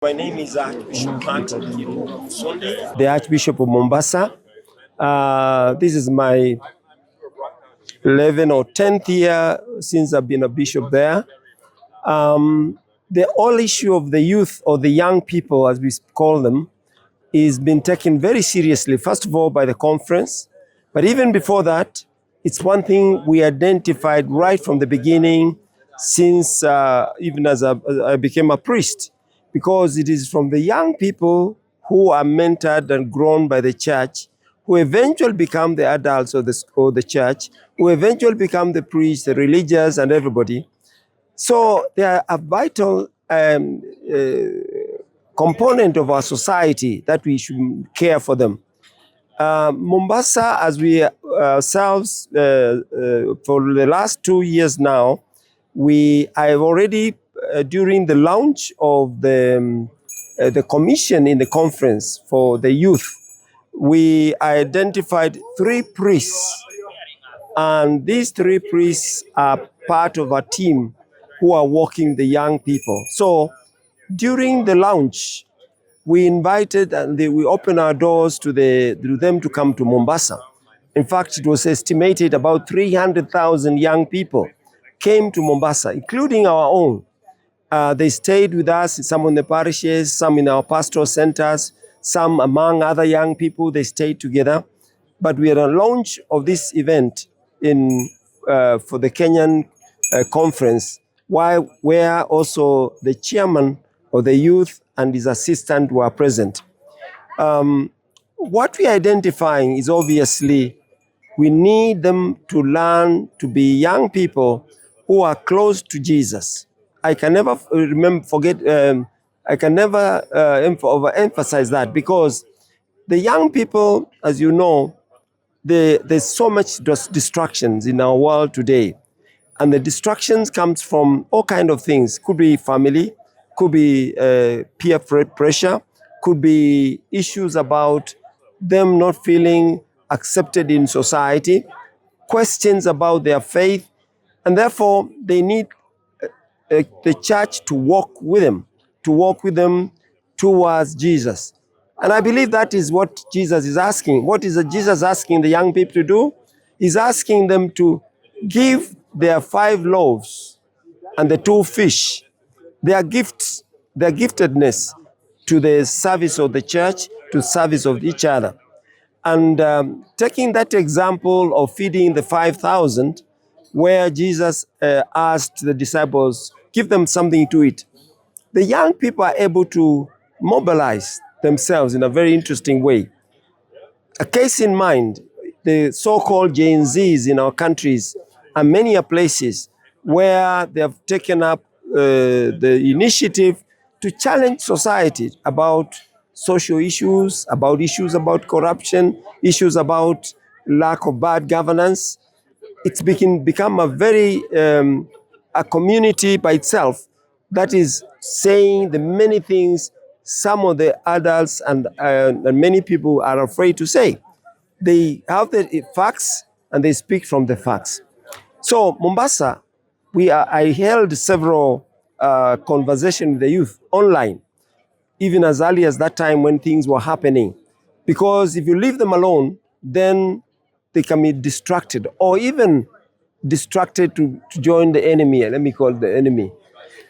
My name is Archbishop Martin Kivuva Musonde, the Archbishop of Mombasa. This is my 11th or 10th year since I've been a bishop there. The whole issue of the youth or the young people, as we call them, is been taken very seriously, first of all, by the conference. But even before that, it's one thing we identified right from the beginning, since even as I became a priest, because it is from the young people who are mentored and grown by the church, who eventually become the adults of the church, who eventually become the priests, the religious, and everybody. So they are a vital component of our society that we should care for them. Mombasa, as we ourselves, for the last 2 years now, I have already, during the launch of the commission in the conference for the youth, we identified 3 priests, and these 3 priests are part of a team who are working the young people. So during the launch, we invited and we opened our doors to them to come to Mombasa. In fact, it was estimated about 300,000 young people came to Mombasa, including our own. They stayed with us, some in the parishes, some in our pastoral centers, some among other young people, they stayed together. But we had a launch of this event for the Kenyan conference, where also the chairman of the youth and his assistant were present. What we are identifying is obviously we need them to learn to be young people who are close to Jesus. I can never overemphasize that, because the young people, as you know, there's so much distractions in our world today. And the distractions comes from all kinds of things. Could be family, could be peer pressure, could be issues about them not feeling accepted in society, questions about their faith, and therefore they need the church to walk with them towards Jesus. And I believe that is what Jesus is asking. What is Jesus asking the young people to do? He's asking them to give their 5 loaves and the 2 fish, their gifts, their giftedness, to the service of the church, to service of each other. And taking that example of feeding the 5,000, where Jesus asked the disciples, give them something to eat. The young people are able to mobilize themselves in a very interesting way. A case in mind, the so-called Gen Zs in our countries are many places where they have taken up the initiative to challenge society about social issues about corruption, issues about lack of bad governance. It's become a very a community by itself that is saying the many things some of the adults and many people are afraid to say. They have the facts and they speak from the facts. So Mombasa, I held several conversations with the youth online, even as early as that time when things were happening. Because if you leave them alone, then they can be distracted, or even distracted to join the enemy. Let me call it the enemy.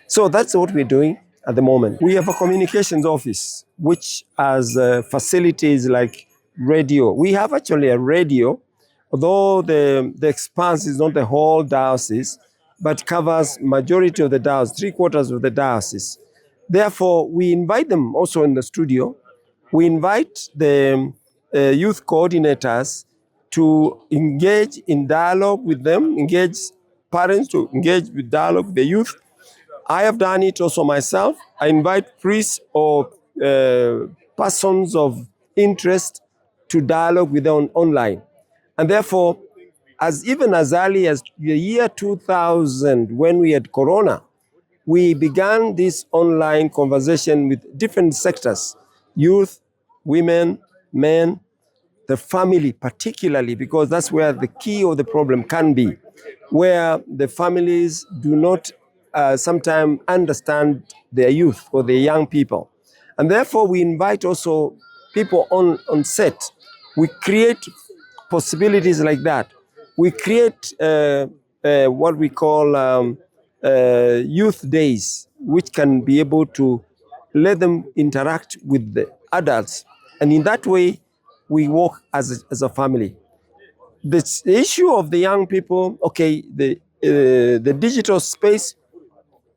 So that's what we're doing at the moment. We have a communications office, which has facilities like radio. We have actually a radio, although the expanse is not the whole diocese, but covers majority of the diocese, 3/4 of the diocese. Therefore, we invite them also in the studio. We invite the youth coordinators to engage in dialogue with them, engage parents to engage with dialogue with the youth. I have done it also myself. I invite priests or persons of interest to dialogue with them online. And therefore, even as early as the year 2000, when we had Corona, we began this online conversation with different sectors: youth, women, men, the family particularly, because that's where the key of the problem can be, where the families do not sometimes understand their youth or their young people. And therefore, we invite also people on set. We create possibilities like that. We create what we call youth days, which can be able to let them interact with the adults. And in that way, we work as a family. The issue of the young people, okay, the digital space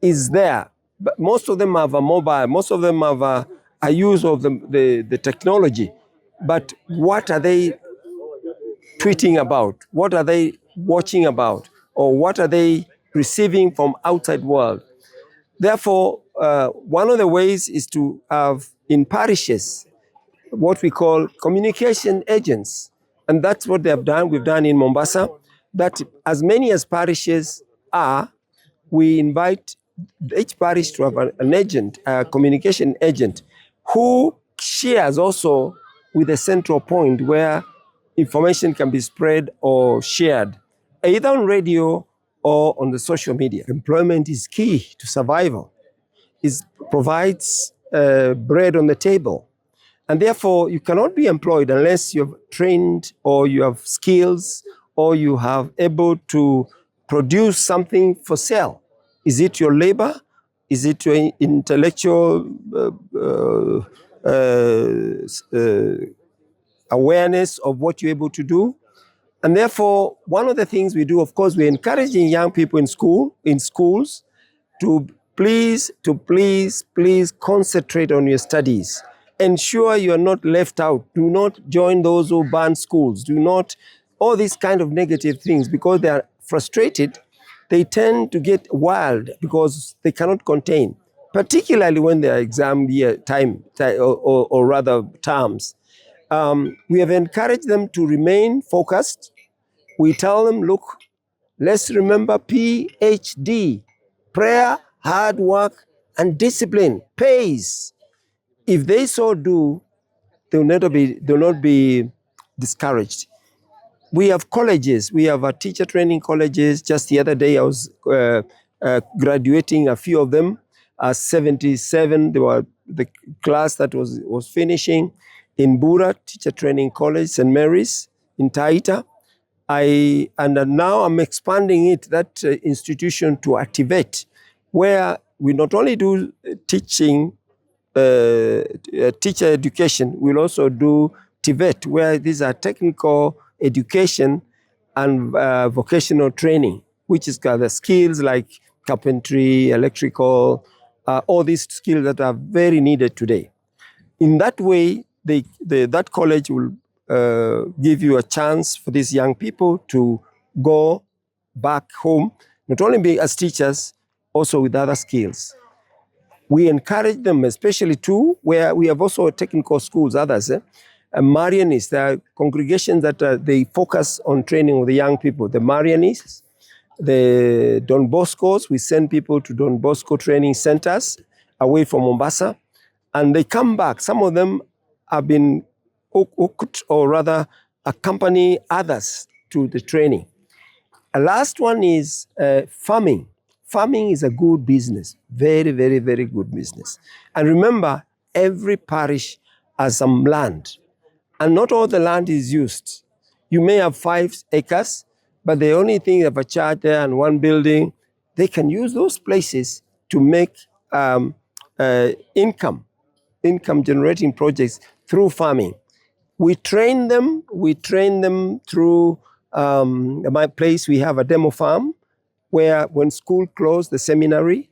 is there, but most of them have a mobile, most of them have a use of the technology. But what are they tweeting about? What are they watching about? Or what are they receiving from outside world? Therefore, one of the ways is to have in parishes what we call communication agents. And that's what they have done. We've done in Mombasa, that as many as parishes are, we invite each parish to have an agent, a communication agent, who shares also with a central point where information can be spread or shared, either on radio or on the social media. Employment is key to survival. It provides bread on the table. And therefore, you cannot be employed unless you've trained or you have skills or you have able to produce something for sale. Is it your labor? Is it your intellectual awareness of what you're able to do? And therefore, one of the things we do, of course, we're encouraging young people in schools to please concentrate on your studies. Ensure you are not left out. Do not join those who ban schools. Do not, all these kind of negative things, because they are frustrated, they tend to get wild because they cannot contain, particularly when they are exam year time, or rather terms. We have encouraged them to remain focused. We tell them, look, let's remember PhD, prayer, hard work, and discipline pays. If they so do, they will not be discouraged. We have colleges. We have teacher training colleges. Just the other day, I was graduating a few of them. 77, they were the class that was finishing in Bura Teacher Training College, St. Mary's in Taita. And now I'm expanding that institution to Activate, where we not only do teaching, teacher education, we'll also do TVET, where these are technical education and vocational training, which is the skills like carpentry, electrical, all these skills that are very needed today. In that way, that college will give you a chance for these young people to go back home, not only be as teachers, also with other skills. We encourage them, especially too, where we have also technical schools, others, Marianists. There are congregations that they focus on training of the young people. The Marianists, the Don Boscos, we send people to Don Bosco training centers away from Mombasa, and they come back. Some of them have been hooked, or rather accompany others to the training. A last one is farming. Farming is a good business, very, very, very good business. And remember, every parish has some land, and not all the land is used. You may have 5 acres, but the only thing you have a church there and one building. They can use those places to make income generating projects through farming. We train them through my place. We have a demo farm where when school closed, the seminary,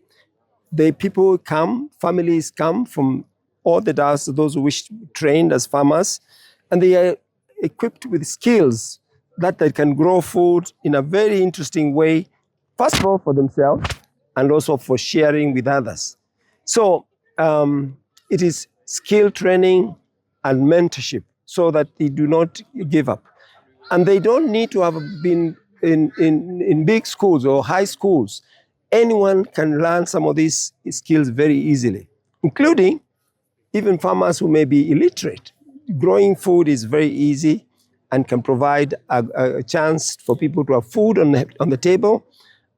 the people come, families come from all the diocese, those who wish to be trained as farmers, and they are equipped with skills that they can grow food in a very interesting way, first of all for themselves, and also for sharing with others. So it is skill training and mentorship so that they do not give up. And they don't need to have been in big schools or high schools. Anyone can learn some of these skills very easily, including even farmers who may be illiterate. Growing food is very easy and can provide a chance for people to have food on the table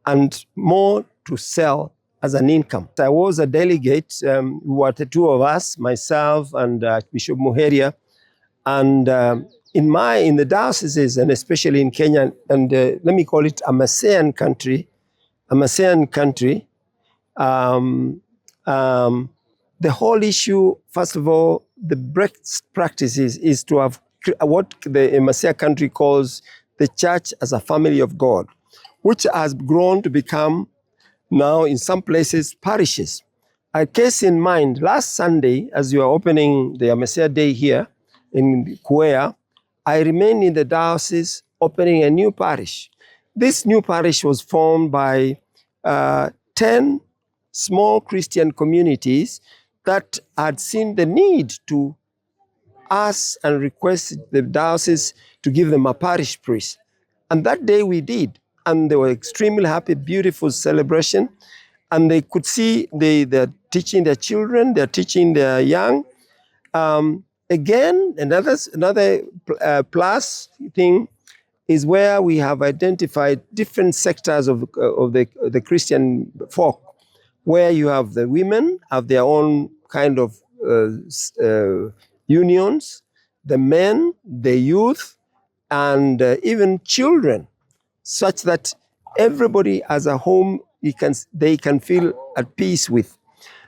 and more to sell as an income. I was a delegate. We were the two of us, myself and Archbishop Muheria, and in the dioceses, and especially in Kenya, and let me call it AMECEA country, the whole issue, first of all, the best practices is to have what the AMECEA country calls the church as a family of God, which has grown to become now in some places parishes. A case in mind, last Sunday, as you are opening the AMECEA Day here in Kuea, I remained in the diocese opening a new parish. This new parish was formed by 10 small Christian communities that had seen the need to ask and request the diocese to give them a parish priest. And that day we did. And they were extremely happy, beautiful celebration. And they could see they're teaching their children, they're teaching their young. Again, another plus thing is where we have identified different sectors of the Christian folk, where you have the women have their own kind of unions, the men, the youth, and even children, such that everybody as a home they can feel at peace with.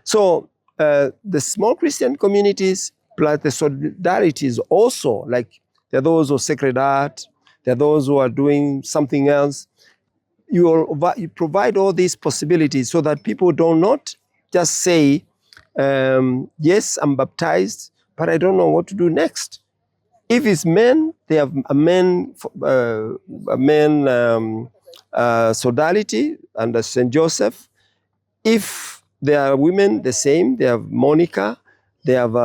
So the small Christian communities plus the solidarities also, like there are those who are Sacred Heart, there are those who are doing something else. You provide all these possibilities so that people do not just say, yes, I'm baptized, but I don't know what to do next. If it's men, they have a men sodality under St. Joseph. If they are women, the same. They have Monica, they have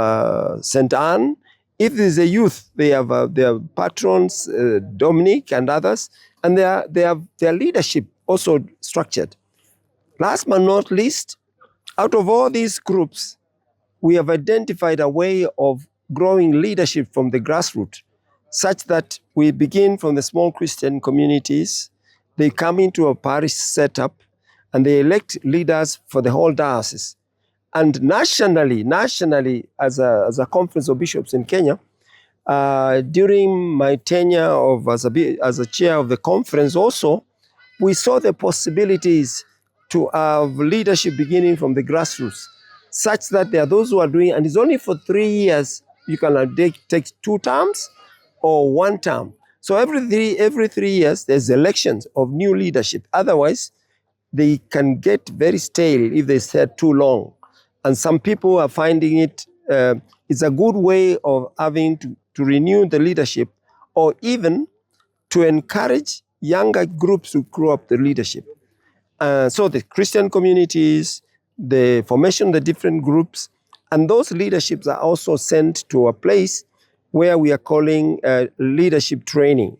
St. Anne. If there's a youth, they have their patrons, Dominic and others, and they have their leadership also structured. Last but not least, out of all these groups, we have identified a way of growing leadership from the grassroots, such that we begin from the small Christian communities. They come into a parish setup and they elect leaders for the whole diocese. And nationally, as a conference of bishops in Kenya, during my tenure as a chair of the conference also, we saw the possibilities to have leadership beginning from the grassroots, such that there are those who are doing, and it's only for 3 years, you can take 2 terms or 1 term. So every 3 years, there's elections of new leadership. Otherwise, they can get very stale if they stay too long. And some people are finding it, it's a good way of having to renew the leadership, or even to encourage younger groups to grow up the leadership. So the Christian communities, the formation of the different groups, and those leaderships are also sent to a place where we are calling leadership training.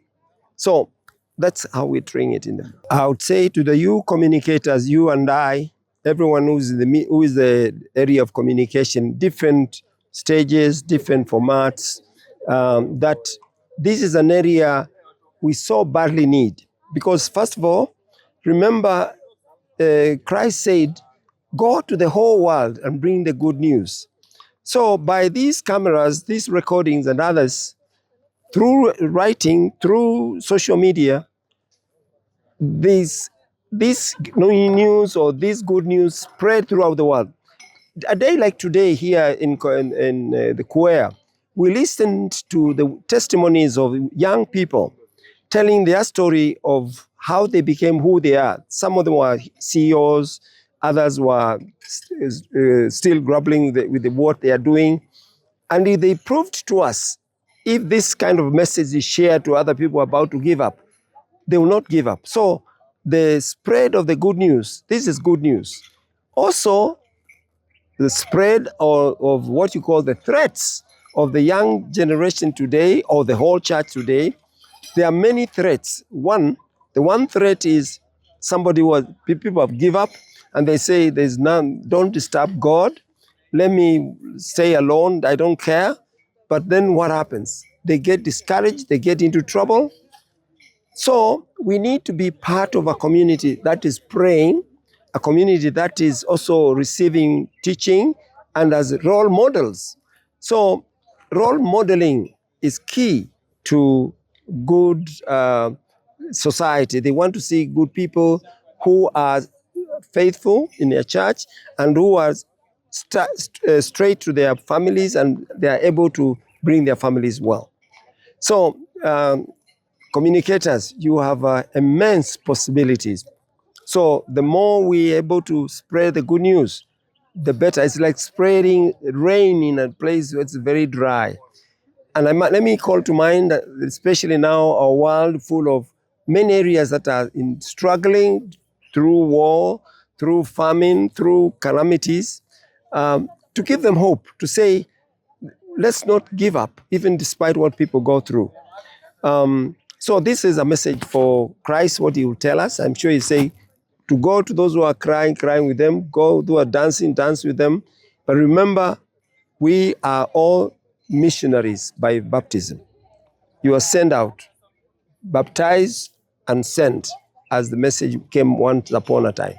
So that's how we train it in them. I would say to the you communicators, you and I, everyone who is the area of communication, different stages, different formats, that this is an area we so badly need. Because first of all, remember, Christ said, go to the whole world and bring the good news. So by these cameras, these recordings and others, through writing, through social media, this news or this good news spread throughout the world. A day like today here in the Kuea, we listened to the testimonies of young people telling their story of how they became who they are. Some of them were CEOs, others were still grappling with what they are doing. And they proved to us, if this kind of message is shared to other people about to give up, they will not give up. So the spread of the good news, this is good news. Also, the spread of what you call the threats of the young generation today, or the whole church today. There are many threats. The one threat is people have give up and they say there's none, don't disturb God. Let me stay alone, I don't care. But then what happens? They get discouraged, they get into trouble. So we need to be part of a community that is praying a community that is also receiving teaching and as role models. So role modeling is key to good society. They want to see good people who are faithful in their church and who are straight to their families, and they are able to bring their families well. So communicators, you have immense possibilities. So the more we're able to spread the good news, the better. It's like spreading rain in a place where it's very dry. And let me call to mind that especially now our world full of many areas that are struggling through war, through famine, through calamities, to give them hope, to say, let's not give up, even despite what people go through. So this is a message for Christ, what he will tell us. I'm sure he say to go to those who are crying with them, go who are dancing, dance with them. But remember, we are all missionaries by baptism. You are sent out, baptized and sent, as the message came once upon a time.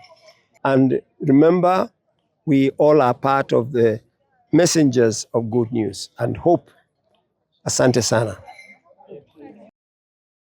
And remember, we all are part of the messengers of good news and hope. Asante sana.